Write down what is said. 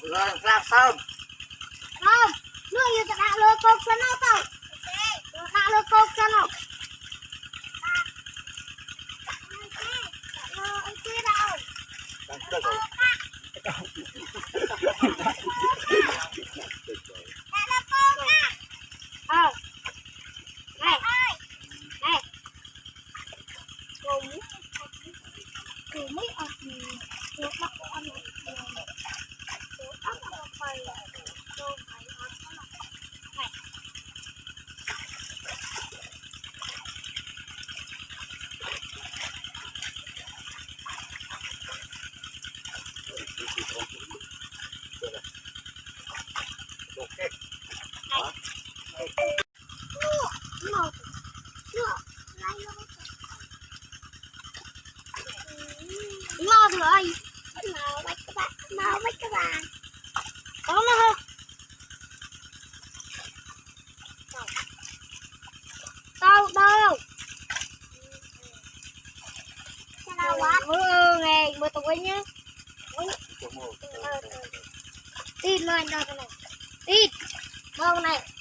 rồi làm xong không nước như ta đã lôi cốc cho nó tao đã lôi cốc cho nó anh kia đâu ờ này này cùng mấy ông được bắt con này được bắt con phải rồi phải ăn này ngon rồi nào mấy các bạn có nó không đâu đâu đâu quá nè mưa tụi nhá tít lên đâu này tít đâu này